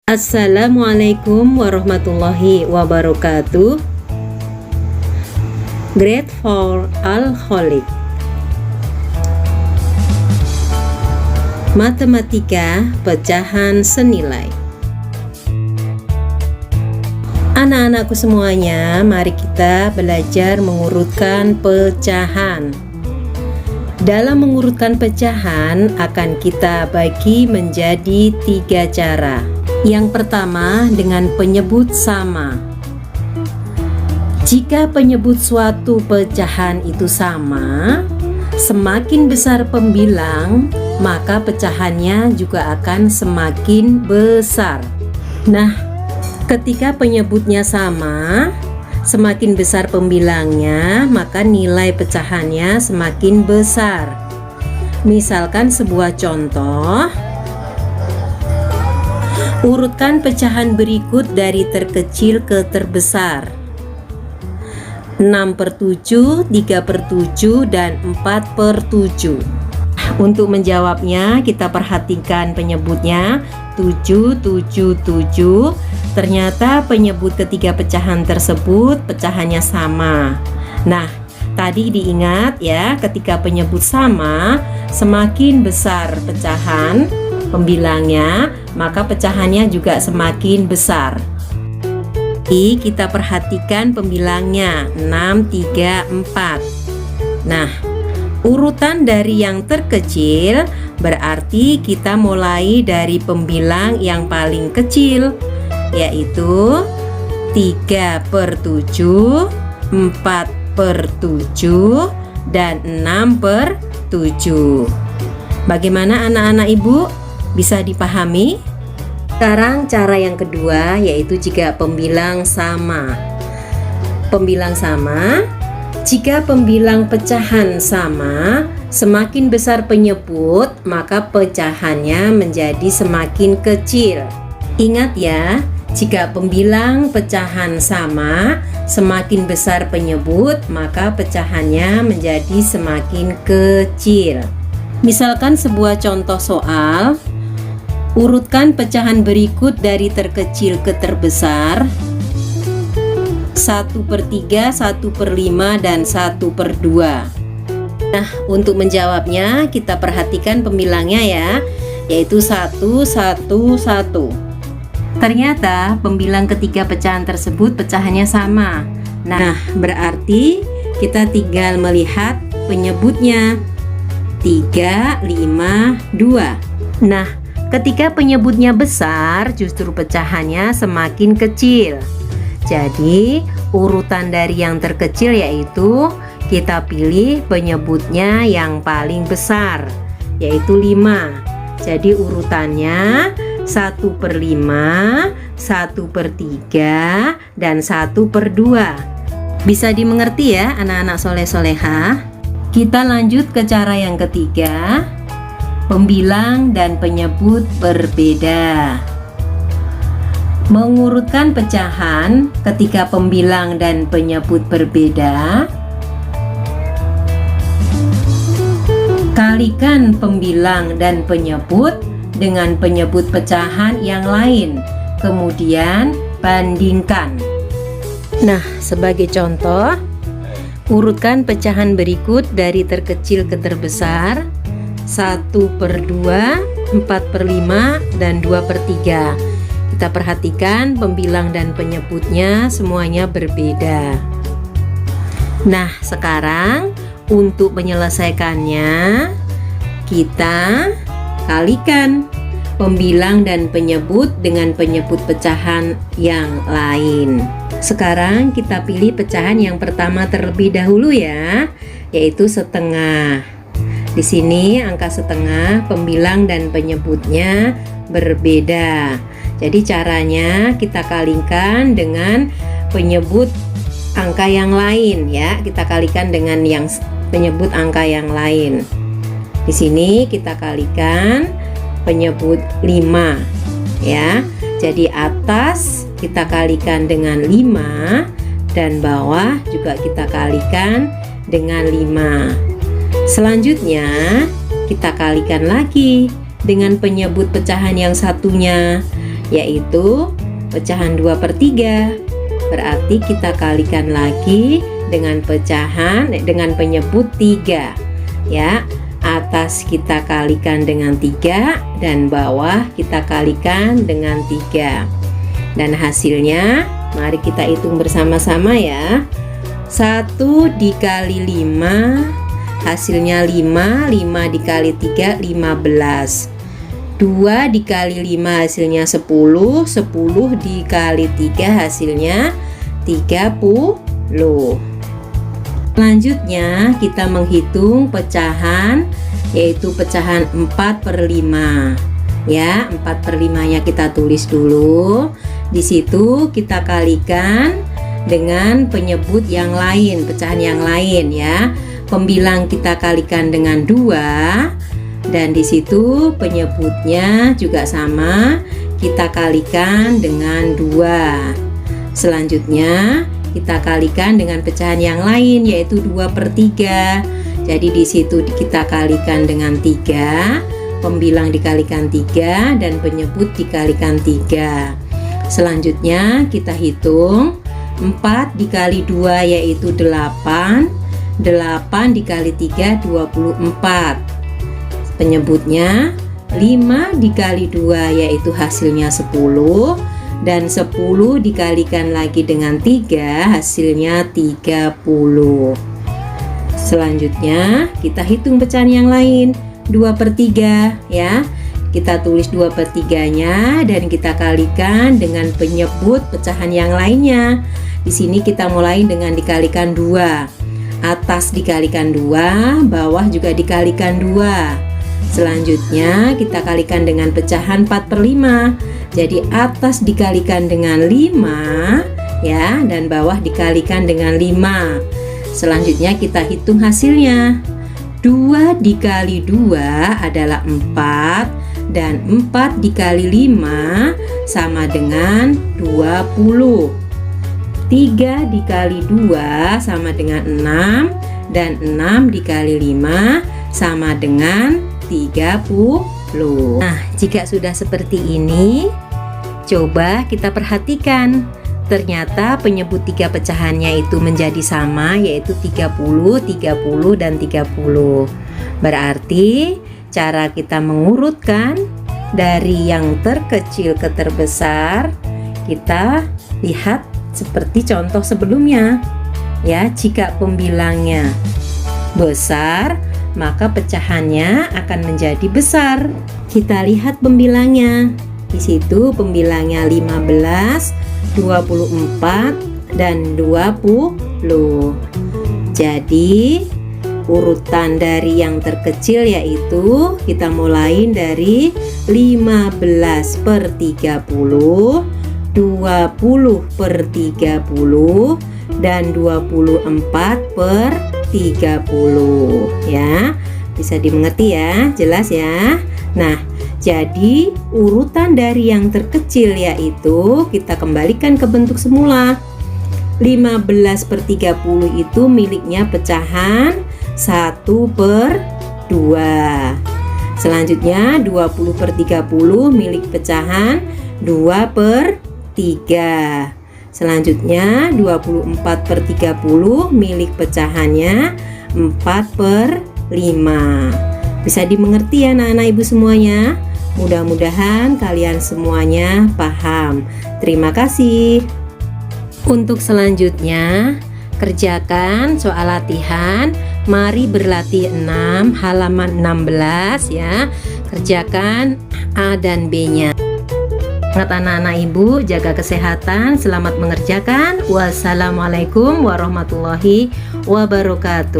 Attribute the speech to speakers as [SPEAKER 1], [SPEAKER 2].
[SPEAKER 1] Assalamualaikum warahmatullahi wabarakatuh. Grade 4 Al-Kholiq. Matematika pecahan senilai. Anak-anakku semuanya, mari kita belajar mengurutkan pecahan. Dalam mengurutkan pecahan akan kita bagi menjadi 3 cara. Yang pertama dengan penyebut sama. Jika penyebut suatu pecahan itu sama, semakin besar pembilang, maka pecahannya juga akan semakin besar. Nah, ketika penyebutnya sama, semakin besar pembilangnya, maka nilai pecahannya semakin besar. Misalkan sebuah contoh, urutkan pecahan berikut dari terkecil ke terbesar. 6/7, 3/7, dan 4/7. Untuk menjawabnya, kita perhatikan penyebutnya 7, 7, 7. Ternyata penyebut ketiga pecahan tersebut pecahannya sama. Nah, tadi diingat ya, ketika penyebut sama, semakin besar pecahan pembilangnya, maka pecahannya juga semakin besar. Kita perhatikan pembilangnya 6, 3, 4. Nah, urutan dari yang terkecil berarti kita mulai dari pembilang yang paling kecil, yaitu 3/7, 4/7, dan 6/7. Bagaimana anak-anak ibu? Bisa dipahami? Sekarang cara yang kedua, yaitu jika pembilang sama. Pembilang sama, jika pembilang pecahan sama, semakin besar penyebut, maka pecahannya menjadi semakin kecil. Ingat ya, jika pembilang pecahan sama, semakin besar penyebut, maka pecahannya menjadi semakin kecil. Misalkan sebuah contoh soal, urutkan pecahan berikut dari terkecil ke terbesar. 1/3, 1/5, dan 1/2. Nah, untuk menjawabnya kita perhatikan pembilangnya ya, yaitu 1, 1, 1. Ternyata pembilang ketiga pecahan tersebut pecahannya sama. Nah, berarti kita tinggal melihat penyebutnya 3, 5, 2. Nah, ketika penyebutnya besar, justru pecahannya semakin kecil. Jadi, urutan dari yang terkecil yaitu kita pilih penyebutnya yang paling besar, yaitu 5. Jadi, urutannya 1/5, 1/3, dan 1/2. Bisa dimengerti ya anak-anak soleh-solehah? Kita lanjut ke cara yang ketiga. Pembilang dan penyebut berbeda. Mengurutkan pecahan ketika pembilang dan penyebut berbeda. Kalikan pembilang dan penyebut dengan penyebut pecahan yang lain, kemudian bandingkan. Nah, sebagai contoh, urutkan pecahan berikut dari terkecil ke terbesar. 1/2, 4/5, dan 2/3. Kita perhatikan pembilang dan penyebutnya semuanya berbeda. Nah, sekarang untuk menyelesaikannya, kita kalikan pembilang dan penyebut dengan penyebut pecahan yang lain. Sekarang kita pilih pecahan yang pertama terlebih dahulu ya, yaitu setengah. Di sini angka setengah, pembilang dan penyebutnya berbeda. Jadi caranya kita kalikan dengan penyebut angka yang lain ya. Kita kalikan dengan yang penyebut angka yang lain. Di sini kita kalikan penyebut 5 ya. Jadi atas kita kalikan dengan 5 dan bawah juga kita kalikan dengan 5. Selanjutnya kita kalikan lagi dengan penyebut pecahan yang satunya, yaitu pecahan 2/3. Berarti kita kalikan lagi dengan penyebut 3 ya. Atas kita kalikan dengan 3 dan bawah kita kalikan dengan 3. Dan hasilnya mari kita hitung bersama-sama ya. 1 dikali 5 hasilnya 5, 5 dikali 3 15. 2 dikali 5 hasilnya 10, 10 dikali 3 hasilnya 30. Selanjutnya kita menghitung pecahan, yaitu pecahan 4/5 ya. 4/5 nya kita tulis dulu. Di situ kita kalikan dengan penyebut yang lain, pecahan yang lain ya. Pembilang kita kalikan dengan 2 dan di situ penyebutnya juga sama, kita kalikan dengan 2. Selanjutnya kita kalikan dengan pecahan yang lain, yaitu 2/3. Jadi di situ kita kalikan dengan 3, pembilang dikalikan 3 dan penyebut dikalikan 3. Selanjutnya kita hitung 4 dikali 2 yaitu 8, 8 dikali 3 24. Penyebutnya 5 dikali 2 yaitu hasilnya 10, dan 10 dikalikan lagi dengan 3 hasilnya 30. Selanjutnya kita hitung pecahan yang lain, 2/3 ya. Kita tulis 2/3 nya dan kita kalikan dengan penyebut pecahan yang lainnya. Di sini kita mulai dengan dikalikan 2. Atas dikalikan 2, bawah juga dikalikan 2. Selanjutnya kita kalikan dengan pecahan 4/5. Jadi atas dikalikan dengan 5 ya, dan bawah dikalikan dengan 5. Selanjutnya kita hitung hasilnya. 2 dikali 2 adalah 4, dan 4 dikali 5 sama dengan 20. 3 dikali 2 sama dengan 6, dan 6 dikali 5 sama dengan 30. Nah, jika sudah seperti ini, coba kita perhatikan. Ternyata penyebut 3 pecahannya itu menjadi sama, yaitu 30, 30, dan 30. Berarti cara kita mengurutkan dari yang terkecil ke terbesar, kita lihat seperti contoh sebelumnya. Ya, jika pembilangnya besar, maka pecahannya akan menjadi besar. Kita lihat pembilangnya. Di situ pembilangnya 15, 24, dan 20. Jadi urutan dari yang terkecil yaitu kita mulai dari 15/30, 20/30, dan 24/30 ya. Bisa dimengerti ya, jelas ya. Nah, jadi urutan dari yang terkecil yaitu kita kembalikan ke bentuk semula. 15/30 itu miliknya pecahan 1/2. Selanjutnya 20/30 milik pecahan 2/3. Selanjutnya 24/30 milik pecahannya 4/5. Bisa dimengerti ya anak-anak ibu semuanya? Mudah-mudahan kalian semuanya paham. Terima kasih. Untuk selanjutnya, kerjakan soal latihan. Mari berlatih 6 halaman 16 ya. Kerjakan A dan B-nya. Anak-anak ibu, jaga kesehatan, selamat mengerjakan. Wassalamualaikum warahmatullahi wabarakatuh.